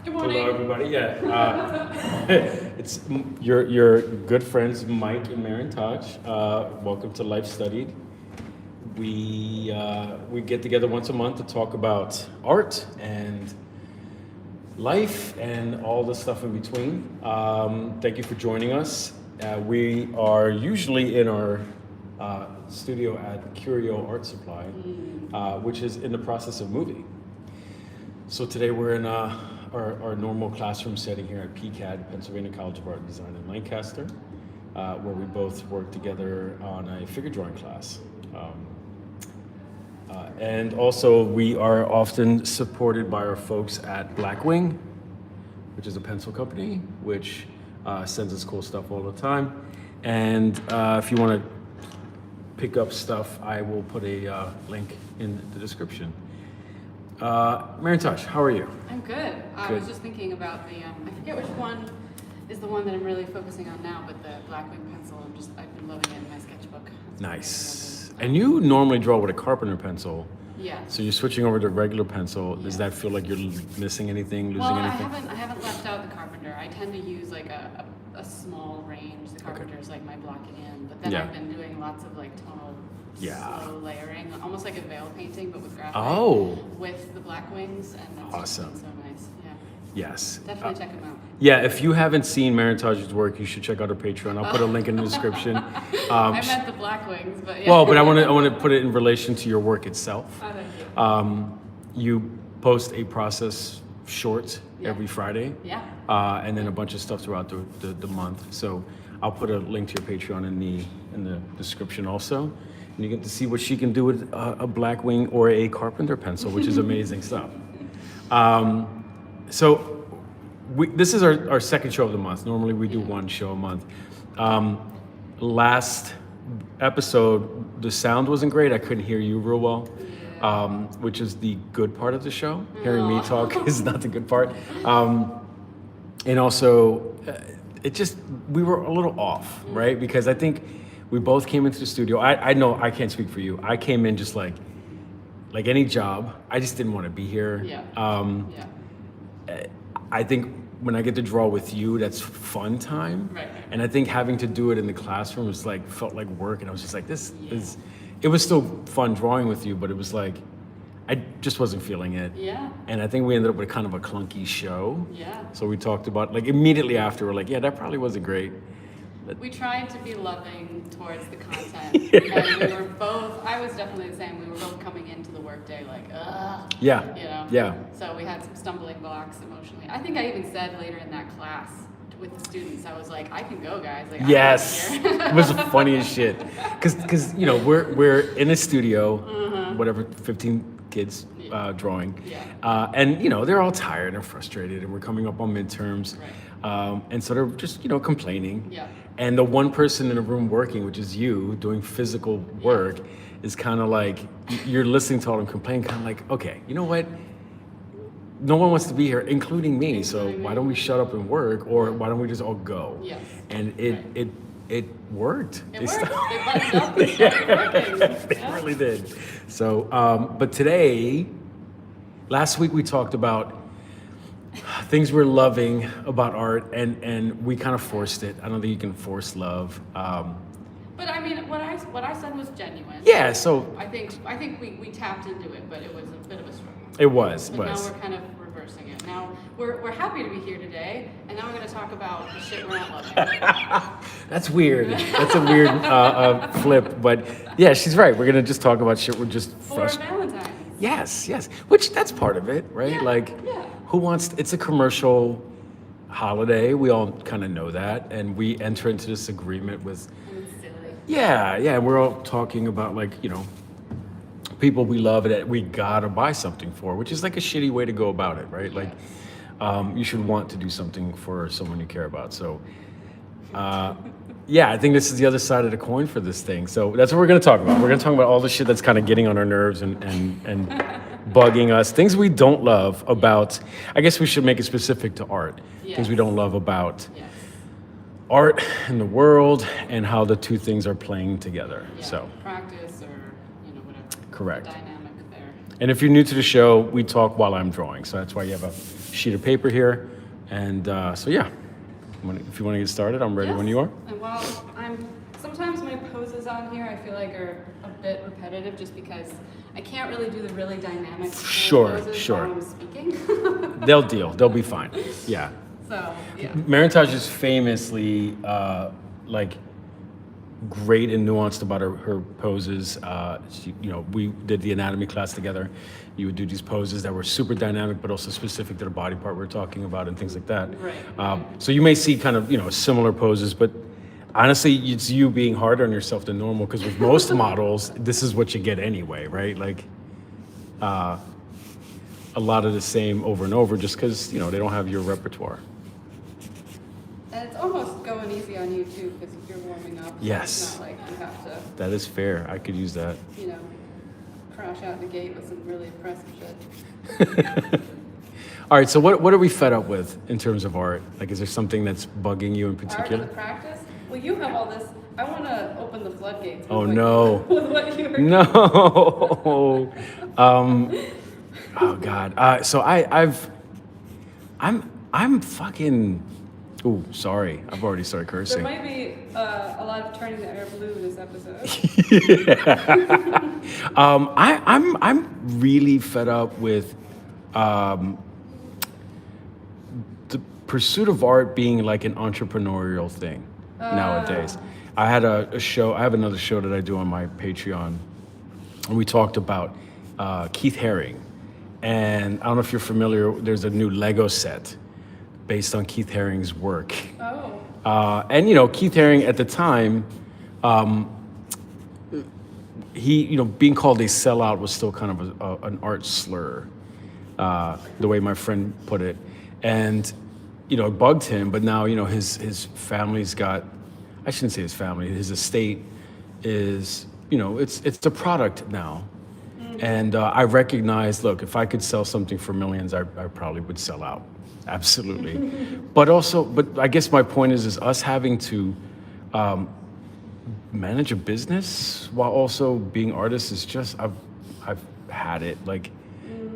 Good morning. Hello, everybody. It's your good friends Mike and Mairin-Taj. Welcome to Life Studied. We get together once a month to talk about art and life and all the stuff in between. Thank you for joining us. We are usually in our studio at Curio Art Supply, which is in the process of moving. So today we're in our normal classroom setting here at PCAD, Pennsylvania College of Art and Design in Lancaster, where we both work together on a figure drawing class. And also we are often supported by our folks at Blackwing, which is a pencil company, which sends us cool stuff all the time. And if you want to pick up stuff, I will put a link in the description. Mairin-Taj, how are you? I'm good. I was just thinking about the, I forget which one is the one that I'm really focusing on now, but the Blackwing pencil, I've been loving it in my sketchbook. That's Nice. And you normally draw with a carpenter pencil. Yeah. So you're switching over to regular pencil. Does that feel like you're missing anything, losing anything? I haven't left out the carpenter. I tend to use like a small range. The carpenter is like my blocking in, but then I've been doing lots of like tonal slow layering, almost like a veil painting, but with graphite. With the Blackwings, and that's Awesome. been so nice. Yeah. Yes. Definitely check them out. Yeah, if you haven't seen Mairin-Taj's work, you should check out her Patreon. I'll put a link in the description. I meant the Blackwings, but yeah. Well, but I want to put it in relation to your work itself. Oh, thank you. You post a process short every Friday. Yeah. And then a bunch of stuff throughout the month. So I'll put a link to your Patreon in the description also. And you get to see what she can do with a Blackwing or a carpenter pencil, which is amazing stuff. So this is our second show of the month. Normally we do one show a month. Last episode, the sound wasn't great. I couldn't hear you real well, which is the good part of the show. Hearing me talk is not the good part. And also, we were a little off, right? Because I think we both came into the studio. I know I can't speak for you. I came in just like any job. I just didn't want to be here. I think when I get to draw with you, that's fun time. Right. And I think having to do it in the classroom was felt like work. And I was just like, it was still fun drawing with you, but it was like, I just wasn't feeling it. Yeah. And I think we ended up with kind of a clunky show. Yeah. So we talked about, immediately after, we're like, yeah, that probably wasn't great. We tried to be loving towards the content. And we were both, I was definitely the same. We were both coming into the workday like, ugh. Yeah. You know? Yeah. So we had some stumbling blocks emotionally. I think I even said later in that class with the students, I was like, I can go, guys. Like, yes. I'm here. It was the funniest shit. Because we're in a studio, whatever, 15 kids drawing. Yeah. And, they're all tired and frustrated, and we're coming up on midterms. Right. And so they're just, complaining. Yeah. And the one person in the room working, which is you, doing physical work, is kind of like, you're listening to all them complain, kind of like, okay, you know what? No one wants to be here, including me, so why don't we shut up and work, or why don't we just all go? Yes. And it worked. It worked. They buttoned up and started working. They really did. So, but today, last week we talked about things we're loving about art, and we kind of forced it. I don't think you can force love. But I mean, what I said was genuine. Yeah, so I think we tapped into it, but it was a bit of a struggle. it was, But now we're kind of reversing it. Now we're happy to be here today, and now we're going to talk about the shit we're not loving. That's weird. That's a weird flip, but yeah, she's right. We're gonna just talk about shit. We're just For Valentine. Yes. Which that's part of it, right? Yeah. Who wants? It's a commercial holiday. We all kind of know that, and we enter into this agreement with. And it's silly. Yeah. We're all talking about people we love that we gotta buy something for, which is like a shitty way to go about it, right? Like, you should want to do something for someone you care about. So, I think this is the other side of the coin for this thing. So that's what we're gonna talk about. We're gonna talk about all the shit that's kind of getting on our nerves and bugging us. Things we don't love about. I guess we should make it specific to art. Yes. Things we don't love about art and the world, and how the two things are playing together. Yeah. So Practice or whatever. correct. The dynamic there. And if you're new to the show, we talk while I'm drawing. So that's why you have a sheet of paper here. And so yeah, if you want to get started, I'm ready when you are. And while sometimes my poses on here I feel like are a bit repetitive just because I can't really do the really dynamic poses while I'm speaking. They'll be fine. Yeah. So yeah. Mairin-Taj is famously like great and nuanced about her poses. We did the anatomy class together. You would do these poses that were super dynamic, but also specific to the body part we're talking about and things like that. Right. So you may see kind of similar poses, but honestly, it's you being harder on yourself than normal, because with most models, this is what you get anyway, right? Like a lot of the same over and over, just because they don't have your repertoire. And it's almost going easy on you too, because if you're warming up, yes, it's not like you have to. That is fair. I could use that. Crash out the gate with some really impressive shit. All right. So what are we fed up with in terms of art? Like, is there something that's bugging you in particular? Art of the practice? Well, you have all this. I want to open the floodgates. Oh no. With what you were No. Oh God. So I'm fucking. Ooh, sorry. I've already started cursing. There might be a lot of turning the air blue this episode. I'm really fed up with the pursuit of art being like an entrepreneurial thing nowadays. I had a show. I have another show that I do on my Patreon, and we talked about Keith Haring. And I don't know if you're familiar. There's a new Lego set based on Keith Haring's work. Oh. And Keith Haring at the time, he being called a sellout was still kind of an art slur, the way my friend put it, and it bugged him. But now his family's got, I shouldn't say his family, his estate is it's a product now. And I recognize, look, if I could sell something for millions, I probably would sell out. Absolutely. But I guess my point is us having to manage a business while also being artists is just, I've had it. Like,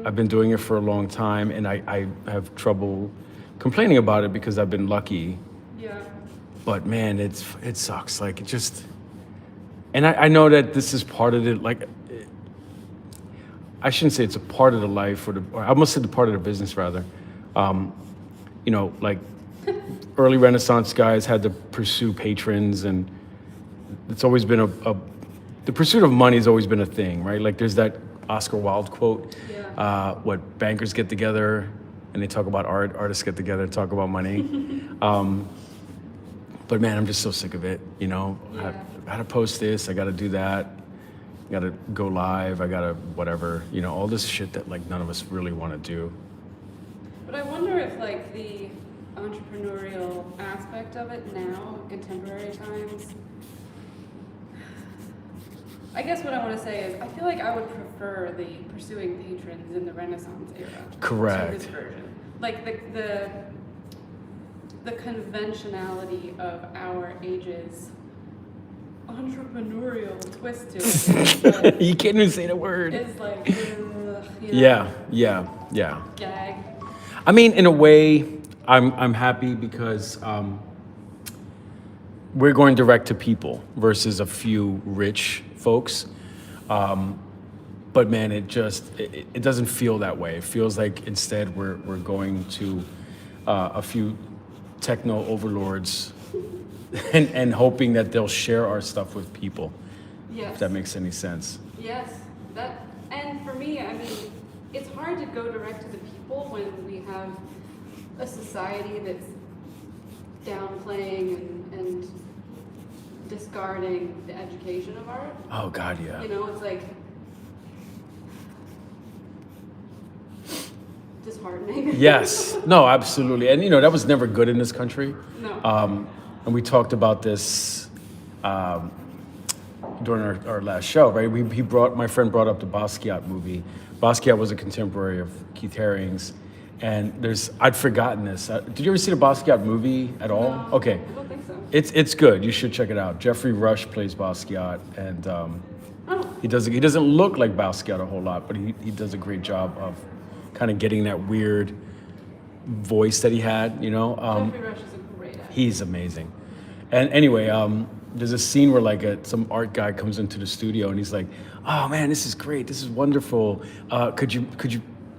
I've been doing it for a long time, and I have trouble complaining about it because I've been lucky. Yeah. But man, it sucks. Like, it just, and I know that this is part of it. Like, I shouldn't say it's a part of the life, or I must say the part of the business rather. Like early Renaissance guys had to pursue patrons, and it's always been the pursuit of money has always been a thing, right? Like, there's that Oscar Wilde quote, what bankers get together and they talk about art, artists get together and talk about money. But man, I'm just so sick of it, Yeah. I gotta post this, I gotta do that, I gotta go live, I gotta whatever, all this shit that like none of us really want to do. But I wonder if like the entrepreneurial aspect of it now, contemporary times, I guess what I want to say is I feel like I would prefer the pursuing patrons in the Renaissance era. Correct. To this version. Like the conventionality of our age's entrepreneurial twist to it. Like, you can't even say the word. It's like, Yeah. Gag. I mean, in a way, I'm happy because we're going direct to people versus a few rich folks. But man, it doesn't feel that way. It feels like instead we're going to a few techno overlords and hoping that they'll share our stuff with people. Yes. If that makes any sense. Yes. And for me, I mean, it's hard to go direct to the people when we have a society that's downplaying and discarding the education of art. Oh God, yeah. It's like disheartening. Yes. No, absolutely. And that was never good in this country. No. And we talked about this during our last show, right? My friend brought up the Basquiat movie. Basquiat was a contemporary of Keith Haring's, and I'd forgotten this. Did you ever see the Basquiat movie at all? No, Okay. I don't think so. It's good. You should check it out. Jeffrey Rush plays Basquiat, and Oh. He doesn't look like Basquiat a whole lot, but he does a great job of kind of getting that weird voice that he had, you know. Jeffrey Rush is a great actor. He's amazing. And anyway, there's a scene where like some art guy comes into the studio and he's like, "Oh man, this is great. This is wonderful. Could you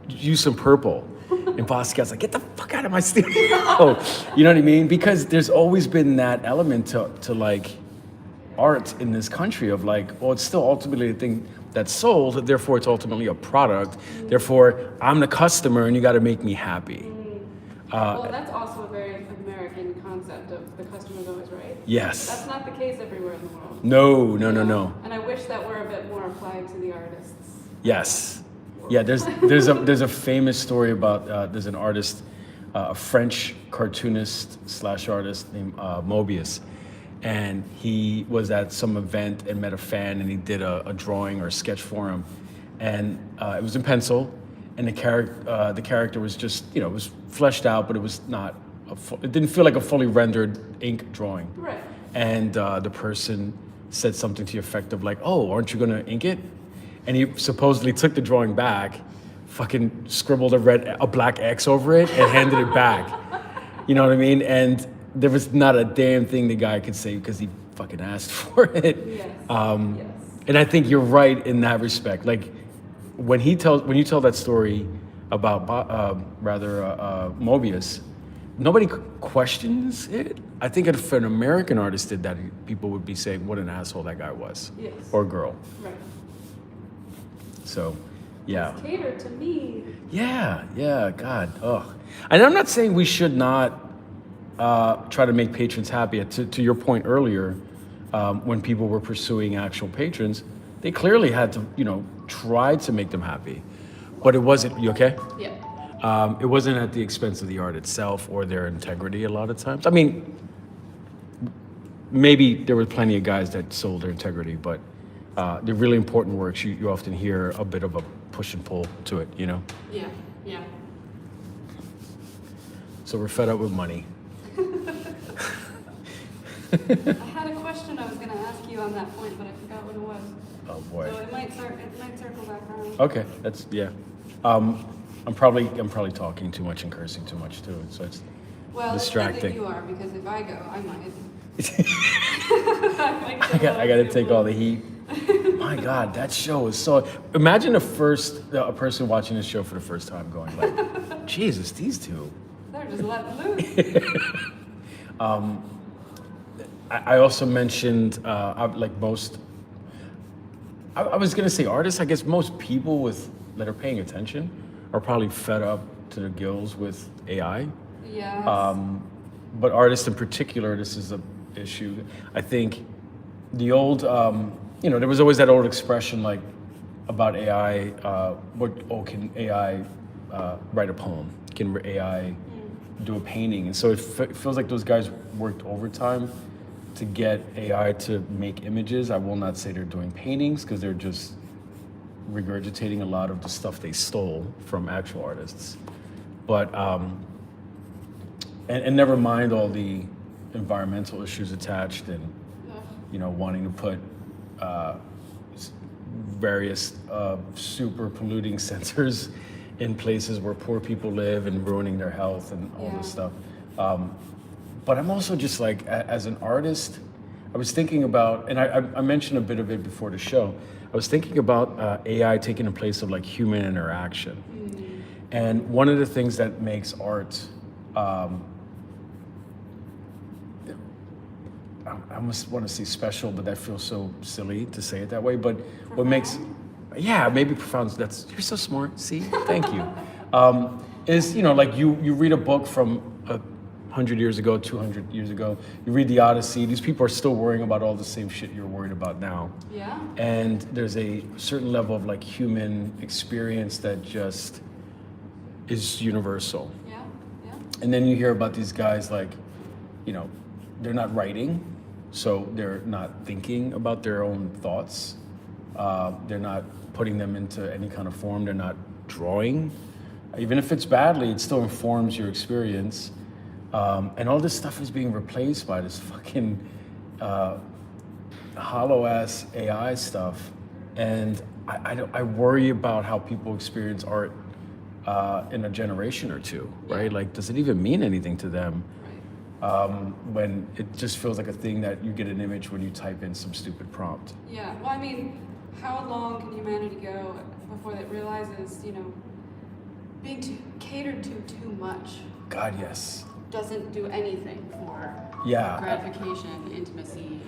use some purple?" And Basquiat's like, "Get the fuck out of my studio." You know what I mean? Because there's always been that element to like art in this country of like, well, it's still ultimately a thing that's sold, therefore it's ultimately a product. Therefore, I'm the customer and you got to make me happy. Well, that's also a very American concept of the customer's always right. Yes. That's not the case everywhere in the world. No. And I wish that were a bit more applied to the artists. Yes. Yeah, there's a famous story about there's an artist, a French cartoonist / artist named Mobius, and he was at some event and met a fan and he did a drawing or a sketch for him, and it was in pencil, and the character was just, you know, it was fleshed out, but it was not it didn't feel like a fully rendered ink drawing. Right. And the person said something to the effect of like, "Oh, aren't you gonna ink it?" And he supposedly took the drawing back, fucking scribbled a black X over it and handed it back. You know what I mean? And there was not a damn thing the guy could say because he fucking asked for it. Yes. Yes. And I think you're right in that respect. Like when you tell that story about Mobius, nobody questions it. I think if an American artist did that, people would be saying, "What an asshole that guy was," Yes. or girl. Right. So, yeah. It's catered to me. Yeah, God, ugh. And I'm not saying we should not try to make patrons happy. To your point earlier, when people were pursuing actual patrons, they clearly had to, you know, try to make them happy. But it wasn't, you okay? Yeah. It wasn't at the expense of the art itself or their integrity a lot of times. I mean, maybe there were plenty of guys that sold their integrity, but the really important works, you often hear a bit of a push and pull to it, you know? Yeah. So we're fed up with money. I had a question I was going to ask you on that point, but I forgot what it was. Oh boy. So it might circle back around. Okay, that's, yeah. I'm probably talking too much and cursing too much too, so it's Well, distracting. It's good that you are, because if I go, I might. I got to take all the heat. My God, that show is so. Imagine a person watching this show for the first time going like, "Jesus, these two." They're just letting loose. I also mentioned like most. I was gonna say artists. I guess most people that are paying attention are probably fed up to the gills with AI. Yes. But artists in particular, this is an issue. I think the old, there was always that old expression like about AI. Can AI write a poem? Can AI do a painting? And so it feels like those guys worked overtime to get AI to make images. I will not say they're doing paintings because they're just regurgitating a lot of the stuff they stole from actual artists. But and never mind all the environmental issues attached and wanting to put various super polluting sensors in places where poor people live and ruining their health and all this stuff. But I'm also just like, as an artist, I was thinking about, and I mentioned a bit of it before the show, I was thinking about AI taking the place of like human interaction. And one of the things that makes art, I almost want to say special, but that feels so silly to say it that way. But what makes, maybe profound. You're so smart. See, thank you. Is like you read a book from 100 years ago, 200 years ago. You read the Odyssey. These people are still worrying about all the same shit you're worried about now. Yeah. And there's a certain level of like human experience that just is universal. Yeah. And then you hear about these guys like, they're not writing, so they're not thinking about their own thoughts. They're not putting them into any kind of form. They're not drawing. Even if it's badly, it still informs your experience. And all this stuff is being replaced by this fucking hollow-ass AI stuff And I worry about how people experience art in a generation or two, right? Like, does it even mean anything to them? When it just feels like a thing that you get an image when you type in some stupid prompt. Yeah, well, I mean, how long can humanity go before it realizes, being catered to too much? God, yes. Doesn't do anything for gratification, intimacy,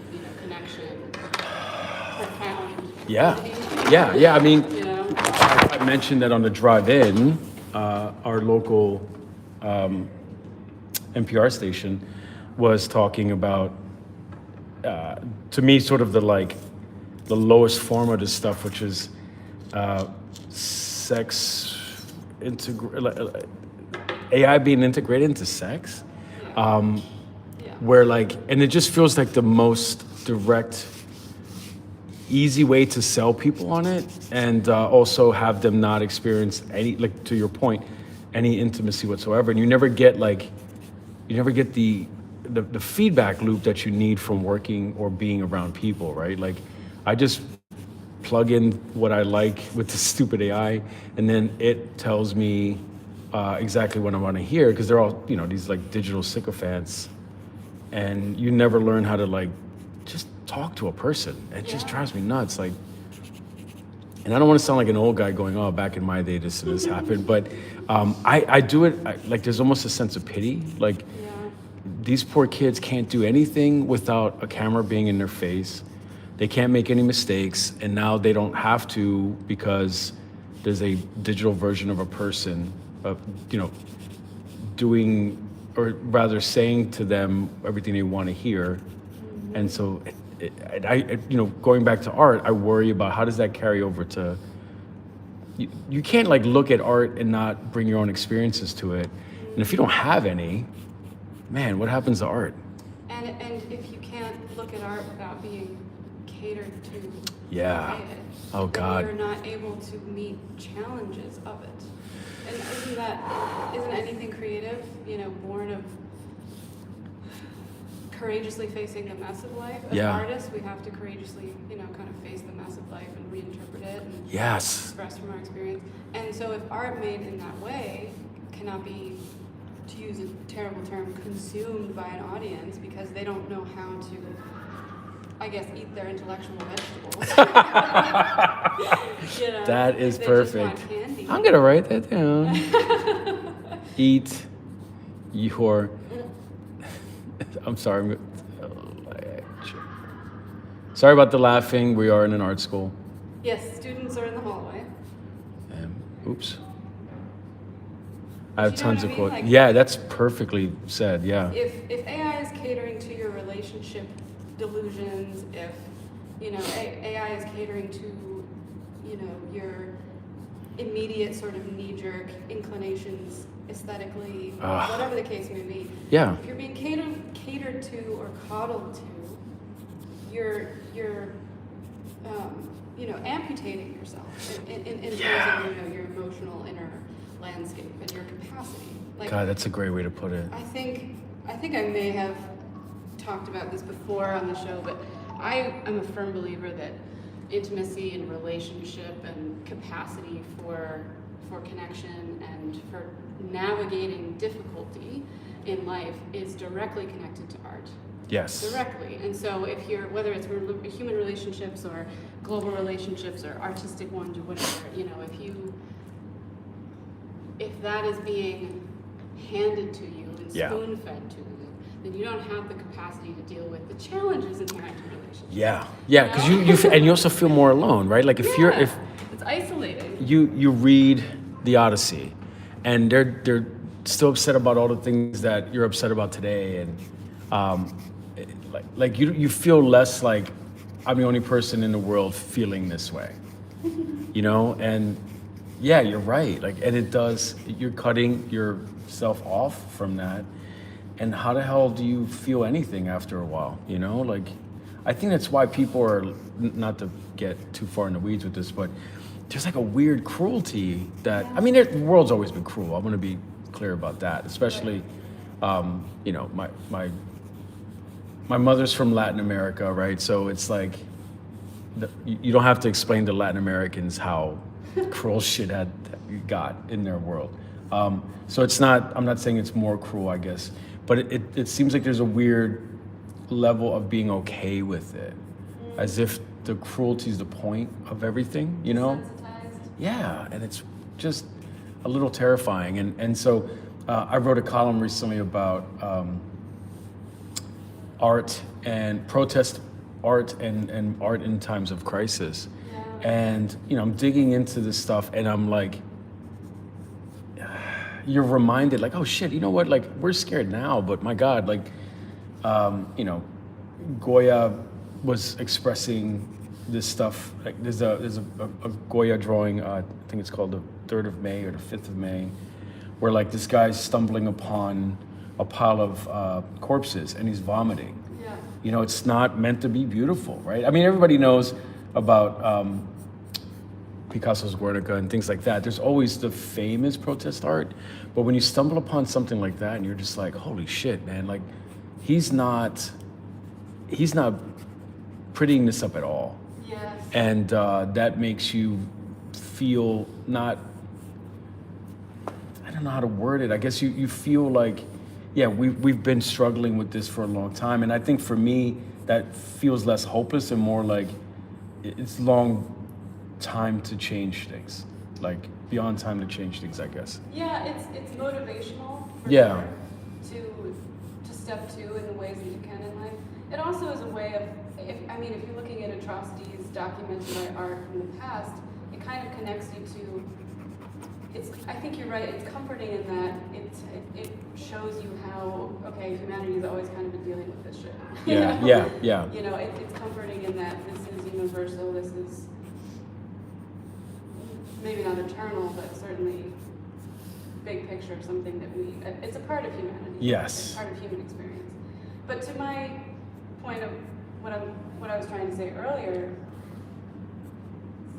connection, profound. Yeah. I mean, I mentioned that on the drive-in, our local NPR station was talking about, to me, sort of the lowest form of this stuff, which is sex AI being integrated into sex, where and it just feels like the most direct, easy way to sell people on it, and also have them not experience any, to your point, any intimacy whatsoever, and you never get the feedback loop that you need from working or being around people, right? Like, I just plug in what I like with the stupid AI, and then it tells me exactly what I want to hear, because they're all, these digital sycophants, and you never learn how to just talk to a person. It just drives me nuts. And I don't want to sound like an old guy going, "Oh, back in my day, this and this happened," but I do it. There's almost a sense of pity. These poor kids can't do anything without a camera being in their face. They can't make any mistakes, and now they don't have to, because there's a digital version of a person, doing, or rather saying to them everything they want to hear. And so, going back to art, I worry about how does that carry over to. You can't look at art and not bring your own experiences to it, and if you don't have any, man, what happens to art? And if you can't look at art without being catered to by it, oh God, you're not able to meet challenges of it. And isn't anything creative, born of courageously facing the mess of life? As artists, we have to courageously, kind of face the mess of life and reinterpret it and express from our experience. And so if art made in that way cannot be, to use a terrible term, consumed by an audience because they don't know how to, I guess, eat their intellectual vegetables. That is perfect. I'm going to write that down. Eat your... I'm sorry. Sorry about the laughing. We are in an art school. Yes, students are in the hallway. Oops. I have tons of quotes. Yeah, that's perfectly said. Yeah. If AI is catering to your relationship delusions, if AI is catering to your immediate sort of knee-jerk inclinations aesthetically, whatever the case may be. Yeah. If you're being catered to or coddled to, you're amputating yourself in terms of your emotional inner landscape and your capacity. God, that's a great way to put it. I think I may have talked about this before on the show, but I am a firm believer that intimacy and relationship and capacity for connection and for navigating difficulty in life is directly connected to art. Yes. Directly. And so whether it's human relationships or global relationships or artistic ones or whatever, if that is being handed to you and spoon-fed to you, then you don't have the capacity to deal with the challenges inherent in relationships. Yeah, because you also feel more alone, right? Like if it's isolating. You read the Odyssey, and they're still upset about all the things that you're upset about today, and you feel less like I'm the only person in the world feeling this way, and. Yeah, you're right. And it does, you're cutting yourself off from that. And how the hell do you feel anything after a while? I think that's why people are, not to get too far in the weeds with this, but there's a weird cruelty that, the world's always been cruel. I'm going to be clear about that, especially, my mother's from Latin America, right? So it's you don't have to explain to Latin Americans how cruel shit had got in their world. So it's not, I'm not saying it's more cruel, I guess, but it seems like there's a weird level of being okay with it, as if the cruelty is the point of everything, you know? Sensitized. Yeah, and it's just a little terrifying. And so I wrote a column recently about art and protest art and art in times of crisis. Yeah. And, you know, I'm digging into this stuff and I'm like, you're reminded like, oh shit, you know what? Like, we're scared now, but my God, like, you know, Goya was expressing this stuff. Like, there's a Goya drawing, I think it's called the 3rd of May or the 5th of May, where like this guy's stumbling upon a pile of corpses and he's vomiting. Yeah. You know, it's not meant to be beautiful, right? I mean, everybody knows about Picasso's Guernica and things like that. There's always the famous protest art, but when you stumble upon something like that and you're just like, holy shit, man, like he's not prettying this up at all. Yes. And that makes you feel not, I don't know how to word it. I guess you feel like, yeah, we've been struggling with this for a long time. And I think for me, that feels less hopeless and more like it's long time to change things, like beyond time to change things, I guess. Yeah, it's motivational for Yeah. sure to step to in the ways that you can in life. It also is a way of, if you're looking at atrocities documented by art from the past, it kind of connects you to, I think you're right, it's comforting in that it shows you how, okay, humanity's always kind of been dealing with this shit. Yeah, yeah. You know, it's comforting in that this is universal, this is maybe not eternal, but certainly big picture, something that it's a part of humanity. Yes. It's part of human experience. But to my point of what I was trying to say earlier,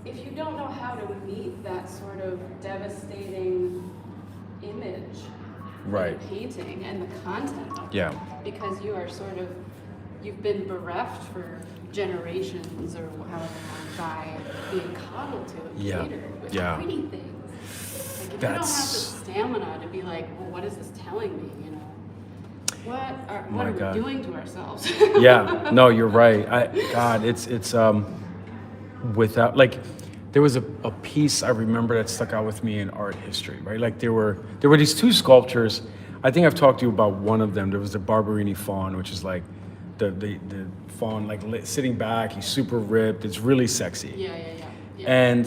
if you don't know how to meet that sort of devastating image Right. in a painting and the content of Yeah. it, because you've been bereft for generations or however long by being coddled to and Yeah. catered with Yeah. pretty things. Like if you don't have the That's- stamina to be like, well, what is this telling me, you know? What My are God. we doing to ourselves? Yeah, no, you're right. God, it's without, like, there was a piece I remember that stuck out with me in art history, right? Like there were these two sculptures. I think I've talked to you about one of them. There was the Barberini faun, which is like the faun like sitting back. He's super ripped. It's really sexy. Yeah. And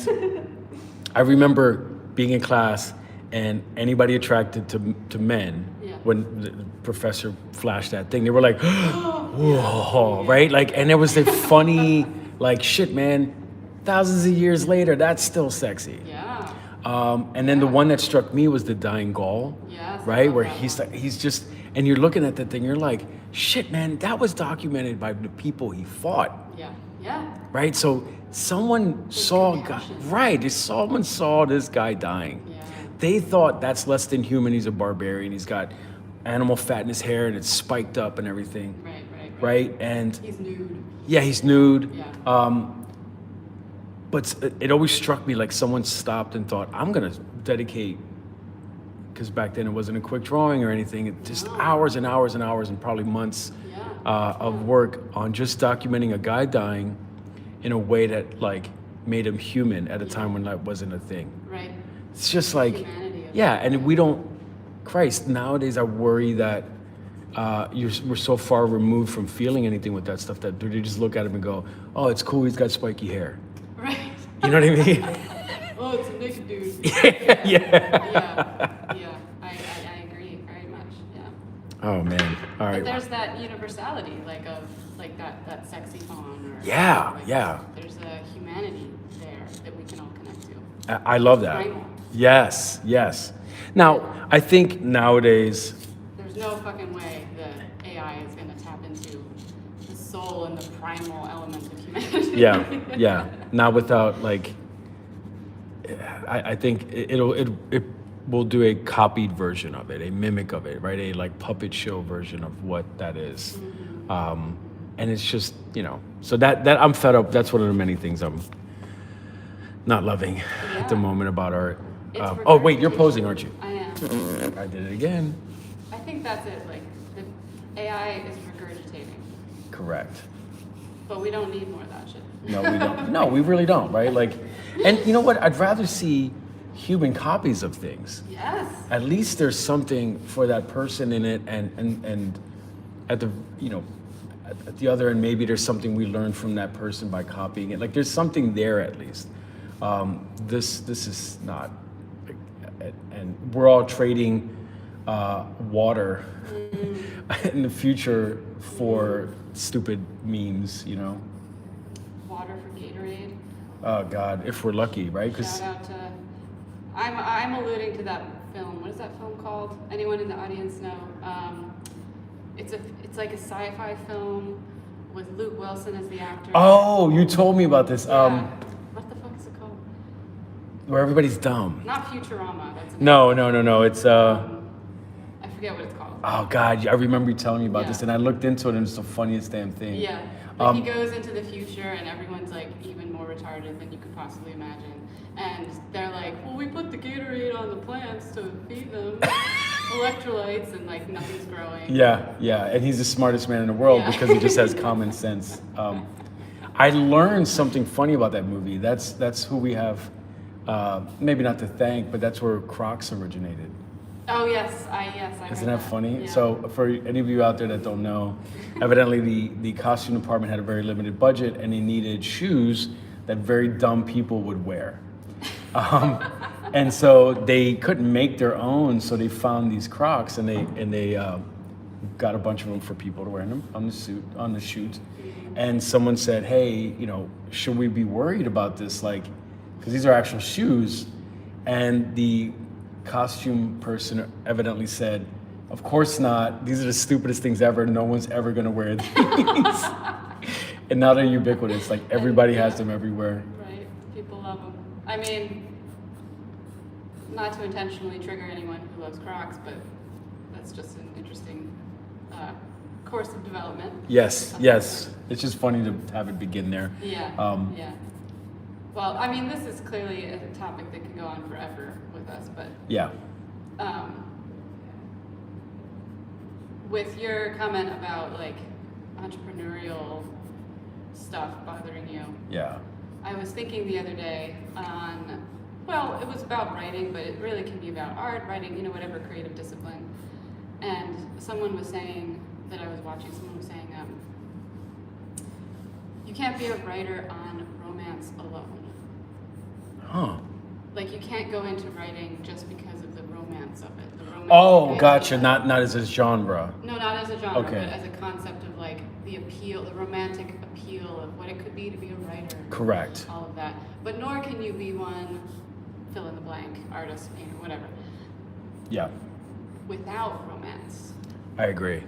I remember being in class and anybody attracted to men, Yeah. when the professor flashed that thing, they were like, whoa, right? Like, and it was the funny, like, shit, man, thousands of years later, that's still sexy. Yeah. And then the one that struck me was the Dying Gaul, Yes, I right? love Where that he's one. like, he's just, and you're looking at that thing, you're like, shit, man, that was documented by the people he fought. Yeah. Right, so someone saw, compassion. right? Someone saw this guy dying. Yeah. They thought that's less than human. He's a barbarian. He's got animal fat in his hair and it's spiked up and everything. Right. And He's nude. yeah, he's nude. Yeah. But it always struck me like someone stopped and thought, I'm gonna dedicate, because back then it wasn't a quick drawing or anything. It just hours and hours and hours and probably months of work on just documenting a guy dying in a way that like made him human at a time when that wasn't a thing. Right. It's just like, Humanity of yeah, and we don't, Christ, nowadays I worry that we're so far removed from feeling anything with that stuff that they just look at him and go, oh, it's cool, he's got spiky hair. Right. You know what I mean? Oh, it's a naked dude. Yeah. Yeah. I agree very much. Yeah. Oh man. All right. But there's that universality, like that sexy fawn. Or Yeah, like yeah. There's a humanity there that we can all connect to. I love that. Primal. Yes. Now, I think nowadays, There's no fucking way that AI is going to tap into the soul and the primal element of humanity. yeah. Not without like, I think it will do a copied version of it, a mimic of it, right? A like puppet show version of what that is. and it's just, so that I'm fed up. That's one of the many things I'm not loving at the moment about art. Oh wait, you're posing, aren't you? I am. I did it again. I think that's it. Like the AI is regurgitating. Correct. But we don't need more of that shit. No, we don't. No, we really don't, right? Like, and you know what? I'd rather see human copies of things. Yes. At least there's something for that person in it, and at the at the other end, maybe there's something we learn from that person by copying it. Like, there's something there at least. This is not, and we're all trading water in the future for stupid memes, Water for Gatorade. Oh God, if we're lucky, right? Shout out to. I'm alluding to that film. What is that film called? Anyone in the audience know? It's like a sci-fi film with Luke Wilson as the actor. Oh, you told me about this. Yeah. What the fuck is it called? Where everybody's dumb. Not Futurama. That's No. It's I forget what it's called. Oh God, I remember you telling me about Yeah. this, and I looked into it, and it's the funniest damn thing. Yeah. Like he goes into the future, and everyone's like even more retarded than you could possibly imagine. And they're like, well, we put the Gatorade on the plants to feed them electrolytes, and like nothing's growing. Yeah, and he's the smartest man in the world because he just has common sense. I learned something funny about that movie. That's who we have, maybe not to thank, but that's where Crocs originated. Oh yes, I Isn't heard that funny? Yeah. So for any of you out there that don't know, evidently the costume department had a very limited budget, and they needed shoes that very dumb people would wear. And so they couldn't make their own, so they found these Crocs, and they got a bunch of them for people to wear them on the shoot. And someone said, hey, should we be worried about this? Like, because these are actual shoes. And the costume person evidently said, of course not. These are the stupidest things ever. No one's ever going to wear these. And now they're ubiquitous. Like, everybody has them everywhere. Right. People love them. I mean, not to intentionally trigger anyone who loves Crocs, but that's just an interesting course of development. Yes. It's just funny to have it begin there. Yeah. Yeah. Well, I mean, this is clearly a topic that could go on forever with us, but Yeah. with your comment about like entrepreneurial stuff bothering you, Yeah. I was thinking the other day on, well, it was about writing, but it really can be about art, writing, whatever creative discipline. And someone was saying, that I was watching, someone was saying, you can't be a writer on romance alone. Huh. Like, you can't go into writing just because of the romance of it. The romance Oh, gotcha. Not as a genre. No, not as a genre, Okay. but as a concept of like the appeal, the romantic appeal of what it could be to be a writer. Correct. All of that. But nor can you be one, fill in the blank, artist, painter, whatever, Yeah. without romance. I agree.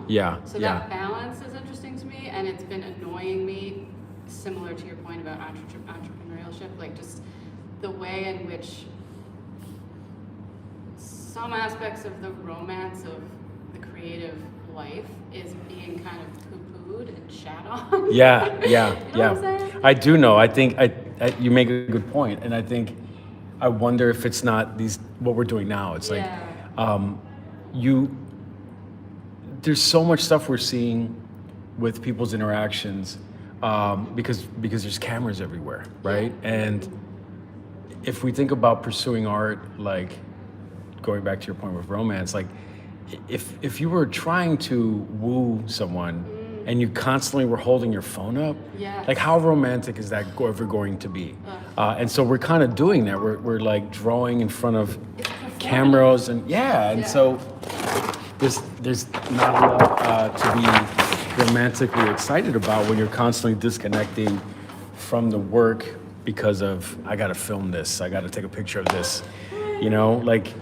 Yeah. So that balance is interesting to me, and it's been annoying me, similar to your point about entrepreneurship, like just the way in which some aspects of the romance of the creative life is being kind of poo-pooed and shat on. Yeah. You know what I'm saying? I do know. I think you make a good point, and I think I wonder if it's not what we're doing now. It's like there's so much stuff we're seeing with people's interactions because there's cameras everywhere, right? Yeah. And if we think about pursuing art, like going back to your point with romance, like if you were trying to woo someone and you constantly were holding your phone up, Yes. like how romantic is that ever going to be? And so we're kind of doing that. We're like drawing in front of cameras and so there's not a lot to be romantically excited about when you're constantly disconnecting from the work because of I got to film this, I got to take a picture of this, like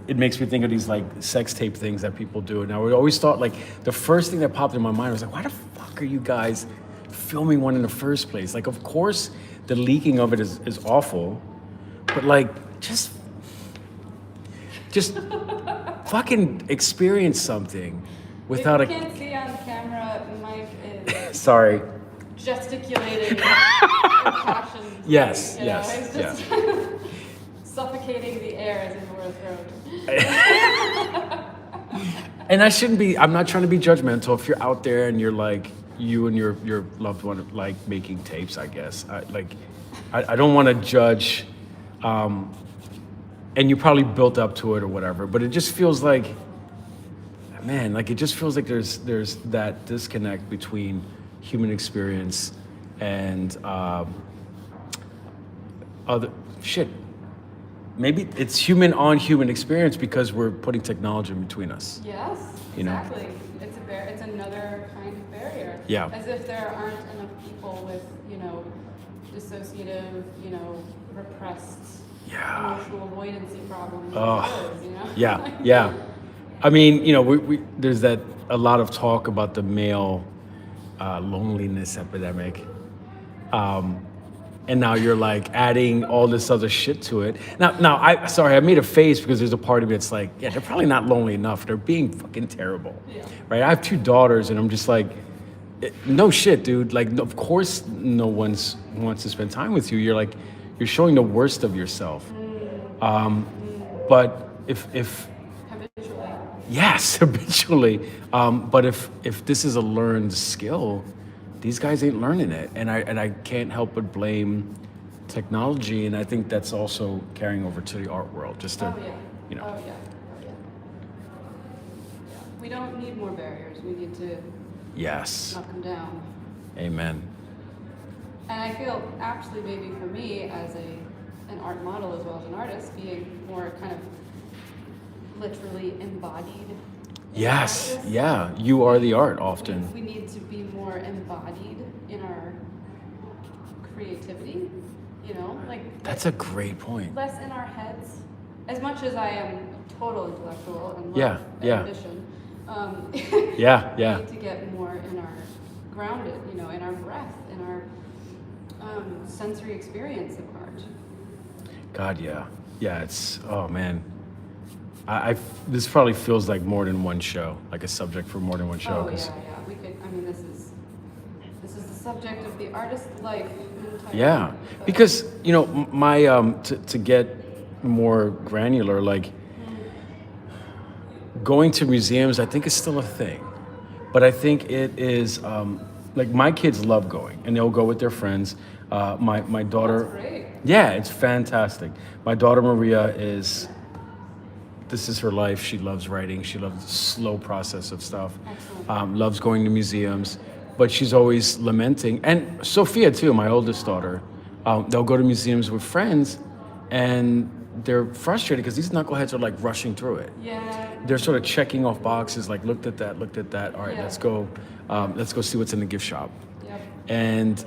it makes me think of these like sex tape things that people do. And I would always thought like the first thing that popped in my mind was like, why the fuck are you guys filming one in the first place? Like, of course the leaking of it is awful, but like just fucking experience something without if you can't see on camera, Mike is sorry. gesticulating impassioned. Yes, you know? yes, He's just suffocating the air as if it were a throat. And I'm not trying to be judgmental. If you're out there and you're like, you and your loved one like making tapes, I guess. I don't want to judge, and you probably built up to it or whatever, but it just feels like, man, like it just feels like there's that disconnect between human experience and other shit. Maybe it's human on human experience because we're putting technology in between us. Yes, You know? exactly. It's another kind of barrier. Yeah. As if there aren't enough people with, dissociative, repressed, emotional avoidancy problems. Oh, yeah. I mean, we there's a lot of talk about the male loneliness epidemic. And now you're like adding all this other shit to it. Now, I made a face because there's a part of me that's like, yeah, they're probably not lonely enough. They're being fucking terrible, right? I have 2 daughters, and I'm just like, no shit, dude. Like, of course, no one wants to spend time with you. You're showing the worst of yourself. But if Habitually. yes, habitually. But if this is a learned skill, these guys ain't learning it, and I can't help but blame technology, and I think that's also carrying over to the art world. Just to, Oh yeah. We don't need more barriers. We need to Yes. knock them down. Amen. And I feel actually maybe for me as an art model as well as an artist, being more kind of literally embodied. Yes. Yeah. You are the art often. We need to be more embodied in our creativity, That's a great point. less in our heads. As much as I am a total intellectual and Yeah, love yeah. ambition, Yeah. we need to get more in our grounded, in our breath, in our sensory experience of art. God, yeah. Yeah, it's, oh man. This probably feels like more than one show, like a subject for more than one show. Oh yeah. We could. I mean, this is the subject of the artist's life. Entirely. Yeah, because my to get more granular, like going to museums, I think is still a thing, but I think it is like my kids love going, and they'll go with their friends. My daughter, That's great. yeah, it's fantastic. My daughter Maria this is her life. She loves writing. She loves the slow process of stuff. Excellent. Loves going to museums, but she's always lamenting. And Sophia too, my oldest daughter. They'll go to museums with friends, and they're frustrated because these knuckleheads are like rushing through it. Yeah. They're sort of checking off boxes, like looked at that. All right, Yeah. let's go see what's in the gift shop. Yep. And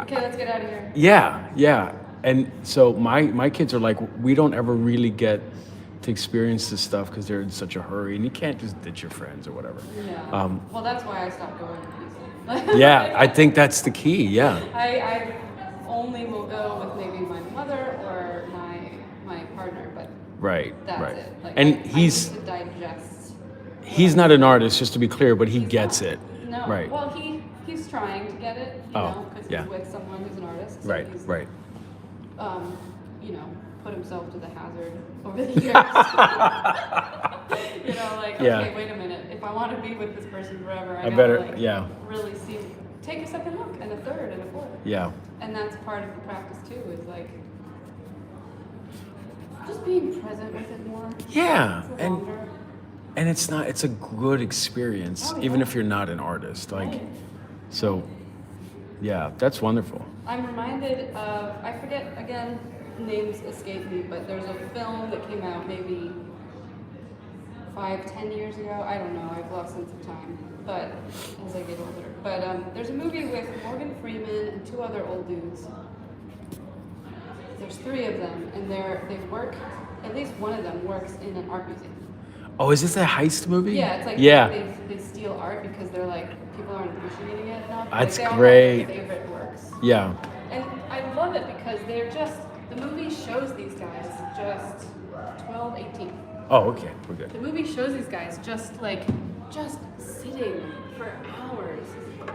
Okay, let's get out of here. yeah. And so my kids are like, we don't ever really get to experience this stuff because they're in such a hurry, and you can't just ditch your friends or whatever. Yeah. Well, that's why I stopped going to museums. Yeah, I think that's the key. Yeah. I only will go with maybe my mother or my partner, but Right. that's right. it. Like, And I need he's to digest. not an artist, just to be clear, but he He's gets not. it. No. Right. Well, he's trying to get it, because yeah. he's with someone who's an artist. So Right. he's, Right. Put himself to the hazard over the years. Yeah. Okay, wait a minute. If I want to be with this person forever, I gotta better. Yeah. really see, take a second look, and a third, and a fourth. Yeah. And that's part of the practice too, is like just being present with it more. Yeah. It's And longer. it's a good experience, Oh, even yeah. if you're not an artist. Like, Right. so, yeah, that's wonderful. I'm reminded of, I forget, again, names escape me, but there's a film that came out maybe 5-10 years ago. I don't know, I've lost sense of time, but as I get older. But there's a movie with Morgan Freeman and 2 other old dudes. There's 3 of them, and they work, at least one of them works in an art museum. Oh, is this a heist movie? Yeah, it's like Yeah. they steal art because they're like, people aren't appreciating it enough. That's they all have great. their favorite works. Yeah. And I love it because the movie shows these guys just 12, 18. Oh, okay. We're good. The movie shows these guys just like just sitting for hours,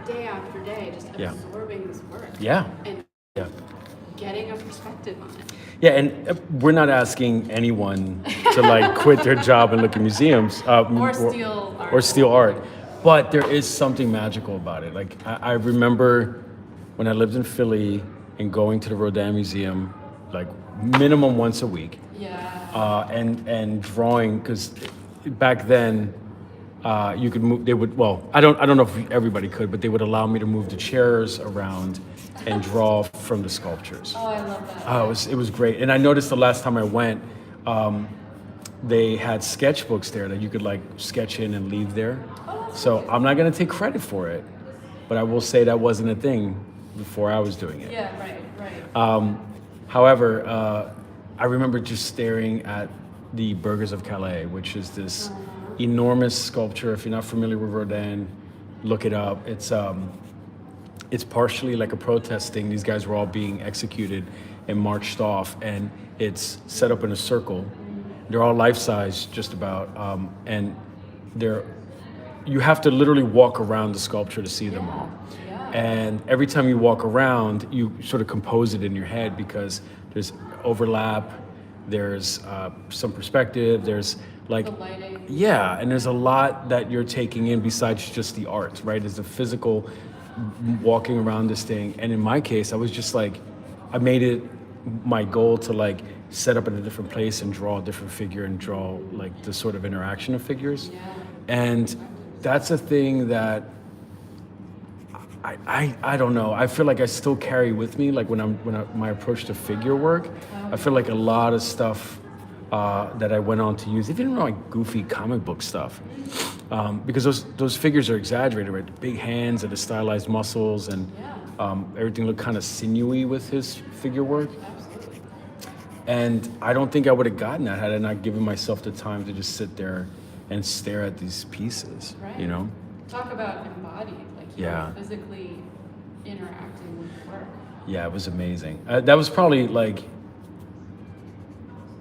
day after day, just absorbing this work. Yeah. And Yeah. getting a perspective on it. Yeah, and we're not asking anyone to like quit their job and look at museums Or steal art. But there is something magical about it. Like I remember when I lived in Philly and going to the Rodin Museum, like minimum once a week. Yeah. And drawing, because back then you could move. They would. Well, I don't know if everybody could, but they would allow me to move the chairs around and draw from the sculptures. Oh, I love that. Oh, it was great. And I noticed the last time I went, they had sketchbooks there that you could like sketch in and leave there. Oh, that's So cute. I'm not gonna take credit for it, but I will say that wasn't a thing before I was doing it. Yeah, right. However, I remember just staring at the Burghers of Calais, which is this enormous sculpture. If you're not familiar with Rodin, look it up. It's partially like a protest thing. These guys were all being executed and marched off, and it's set up in a circle. They're all life-size, just about, and you have to literally walk around the sculpture to see them all. Yeah. And every time you walk around, you sort of compose it in your head because there's overlap, there's some perspective, there's like, The lighting. yeah, and there's a lot that you're taking in besides just the art, right? There's the physical walking around this thing. And in my case, I was just like, I made it my goal to like set up in a different place and draw a different figure and draw like the sort of interaction of figures. Yeah. And that's a thing that I don't know. I feel like I still carry with me, like my approach to figure work. I feel like a lot of stuff that I went on to use, even like goofy comic book stuff, because those figures are exaggerated, right? The big hands and the stylized muscles, and everything looked kind of sinewy with his figure work. Absolutely. And I don't think I would have gotten that had I not given myself the time to just sit there and stare at these pieces. Right. You know? Talk about embodied, like you're physically interacting with work. Yeah, it was amazing. That was probably like,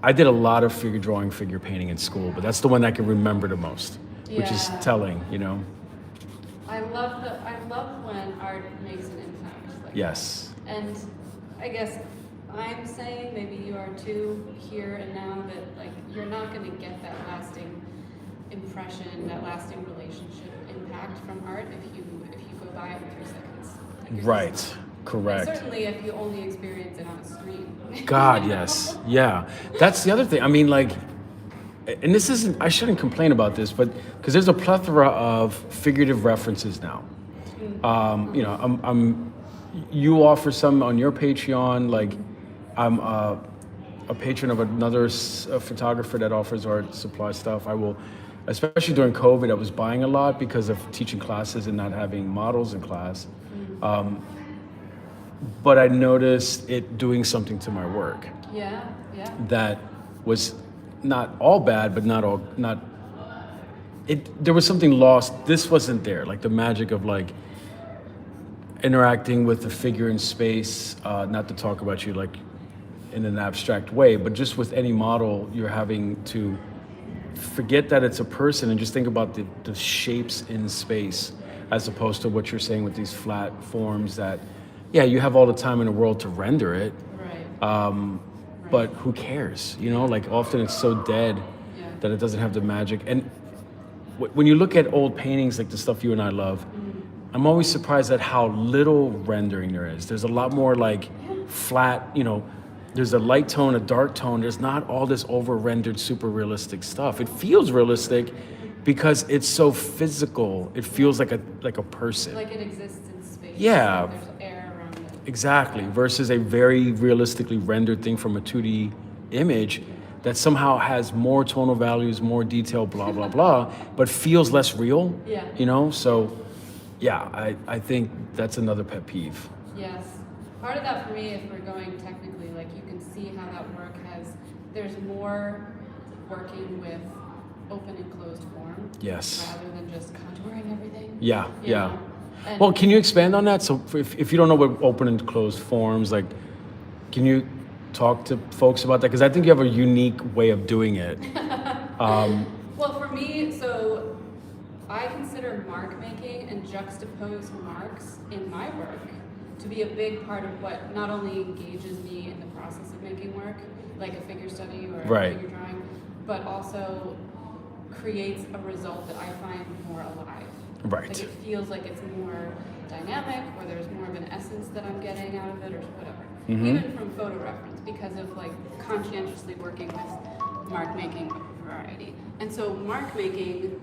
I did a lot of figure drawing, figure painting in school, but that's the one I can remember the most, which is Yeah. telling, you know? I love when art makes an impact. Like Yes. that. And I guess I'm saying, maybe you are too, here and now, that like you're not going to get that lasting impression, that lasting relationship impact from art if you go by it in 3 seconds. Like, you're Right. just- Correct. And certainly if you only experience it on a screen. God, You know? yes. Yeah. That's the other thing. I mean, like, and this isn't, I shouldn't complain about this, but because there's a plethora of figurative references now. You know, you offer some on your Patreon, like, I'm a patron of another photographer that offers art supply stuff. I will, especially during COVID, I was buying a lot because of teaching classes and not having models in class. But I noticed it doing something to my work Yeah. that was not all bad, but there was something lost. This wasn't there, like the magic of like interacting with the figure in space, not to talk about you like in an abstract way, but just with any model, you're having to forget that it's a person and just think about the shapes in space, as opposed to what you're saying with these flat forms that, yeah, you have all the time in the world to render it, Right. but who cares? You know, like often it's so dead that it doesn't have the magic. And when you look at old paintings, like the stuff you and I love, I'm always surprised at how little rendering there is. There's a lot more like flat, you know, there's a light tone, a dark tone. There's not all this over-rendered, super realistic stuff. It feels realistic because it's so physical. It feels like a person. Like it exists in space. Yeah. Like there's air around it. Exactly, versus a very realistically rendered thing from a 2D image that somehow has more tonal values, more detail, blah, blah, blah, but feels less real, Yeah. you know? So, yeah, I think that's another pet peeve. Yes. Part of that for me, if we're going technically, like you can see how that work there's more working with open and closed form. Yes. Rather than just contouring everything. Yeah, you yeah. know? And Well, can you expand on that? So if you don't know what open and closed forms, like, can you talk to folks about that? Because I think you have a unique way of doing it. Well, for me, so I consider mark making and juxtaposed marks in my work to be a big part of what not only engages me in the process of making work, like a figure study or a figure drawing, but also creates a result that I find more alive. Right. Like it feels like it's more dynamic, or there's more of an essence that I'm getting out of it, or whatever. Even from photo reference, because of like conscientiously working with mark making variety. And so mark making,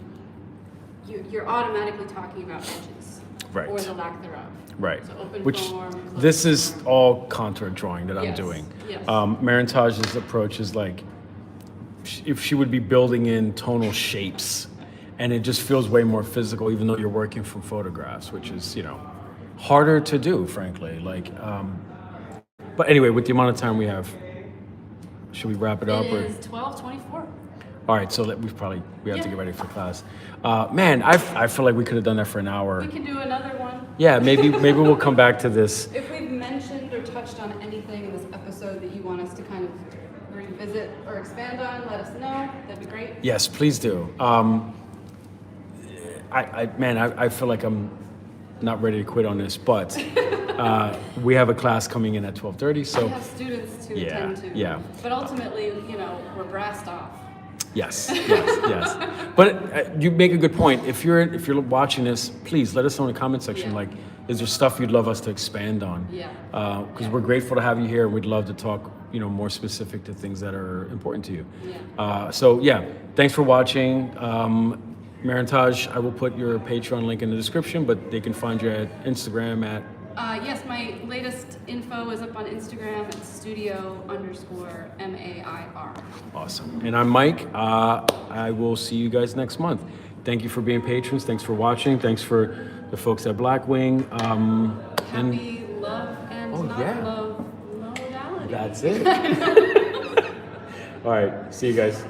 you're automatically talking about edges, right, or the lack thereof. Right. So open Which form, this is form. all contour drawing that I'm Yes, doing. yes. Mairin-Taj's approach is like if she would be building in tonal shapes, and it just feels way more physical, even though you're working from photographs, which is, you know, harder to do, frankly. Like, but anyway, with the amount of time we have, should we wrap it up? It is 12:24. All right, so we have to get ready for class. Man, I feel like we could have done that for an hour. We can do another one. Yeah, maybe we'll come back to this. If we've mentioned or touched on anything in this episode that you want us to kind of revisit or expand on, let us know. That'd be great. Yes, please do. I feel like I'm not ready to quit on this, but we have a class coming in at 12:30. So we have students to attend to. Yeah. But ultimately, you know, we're brassed off. Yes. But you make a good point. If you're watching this, please let us know in the comment section. Yeah. Like, is there stuff you'd love us to expand on? Yeah. Because we're grateful to have you here. We'd love to talk, you know, more specific to things that are important to you. Yeah. Thanks for watching. Mairin-Taj, I will put your Patreon link in the description, but they can find you at Instagram at. Yes, my latest info is up on Instagram at studio_MAIR. Awesome. And I'm Mike. I will see you guys next month. Thank you for being patrons. Thanks for watching. Thanks for the folks at Blackwing. Happy love and love modality. That's it. All right. See you guys.